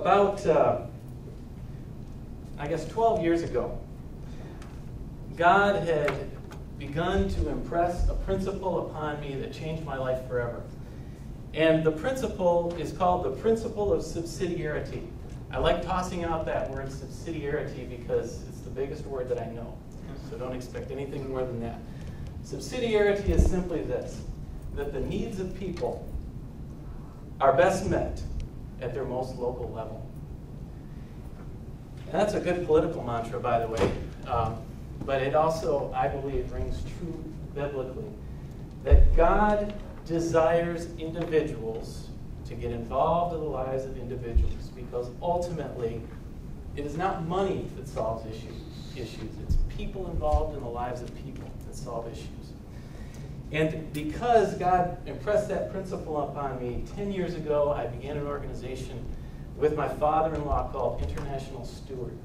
About, I guess 12 years ago, God had begun to impress a principle upon me that changed my life forever. And the principle is called the principle of subsidiarity. I like tossing out that word subsidiarity because it's the biggest word that I know. So don't expect anything more than that. Subsidiarity is simply this, that the needs of people are best met at their most local level. And that's a good political mantra, by the way, but it also, I believe, rings true biblically, that God desires individuals to get involved in the lives of individuals, because ultimately it is not money that solves issues. It's people involved in the lives of people that solve issues. And because God impressed that principle upon me 10 years ago, I began an organization with my father-in-law called International Steward.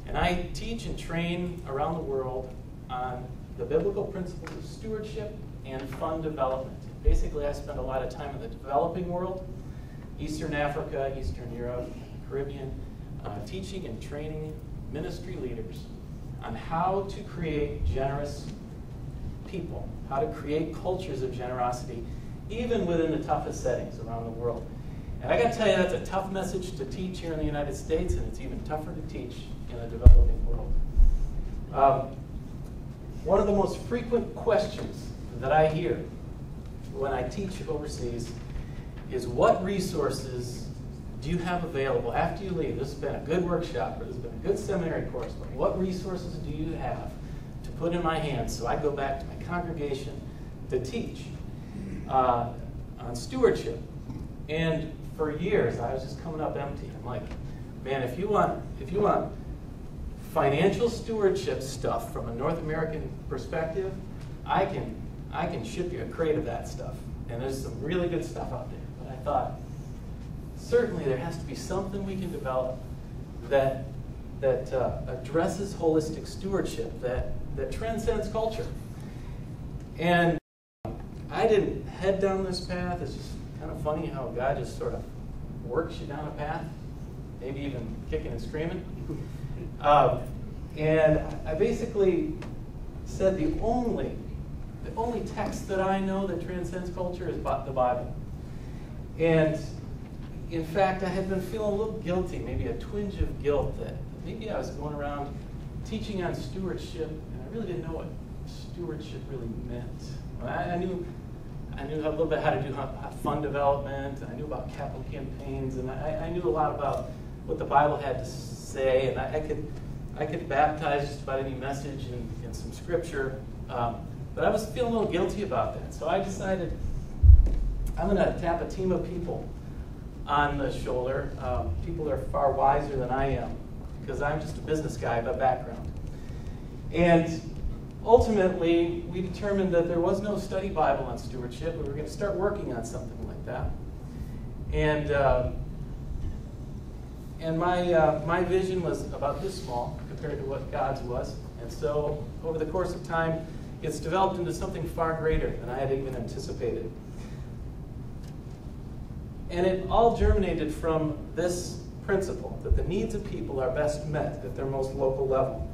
And I teach and train around the world on the biblical principles of stewardship and fund development. Basically, I spend a lot of time in the developing world, Eastern Africa, Eastern Europe, Caribbean, teaching and training ministry leaders on how to create generous people, how to create cultures of generosity, even within the toughest settings around the world. And I got to tell you, that's a tough message to teach here in the United States, and it's even tougher to teach in the developing world. One of the most frequent questions that I hear when I teach overseas is, what resources do you have available after you leave? This has been a good workshop, or this has been a good seminary course, but what resources do you have to put in my hands so I go back to my congregation to teach on stewardship? And for years, I was just coming up empty. I'm like, man, if you want financial stewardship stuff from a North American perspective, I can ship you a crate of that stuff. And there's some really good stuff out there. But I thought, certainly there has to be something we can develop that addresses holistic stewardship, that transcends culture. And I didn't head down this path. It's just kind of funny how God just sort of works you down a path, maybe even kicking and screaming. And I basically said the only text that I know that transcends culture is the Bible. And in fact, I had been feeling a little guilty, maybe a twinge of guilt, that maybe I was going around teaching on stewardship, and I really didn't know what stewardship really meant. I knew a little bit how to do fund development, and I knew about capital campaigns, and I knew a lot about what the Bible had to say, and I could baptize just about any message in some scripture, but I was feeling a little guilty about that. So I decided I'm going to tap a team of people on the shoulder, people that are far wiser than I am, because I'm just a business guy by background. And ultimately, we determined that there was no study Bible on stewardship. We were going to start working on something like that. And my vision was about this small compared to what God's was. And so over the course of time, it's developed into something far greater than I had even anticipated. And it all germinated from this principle, that the needs of people are best met at their most local level.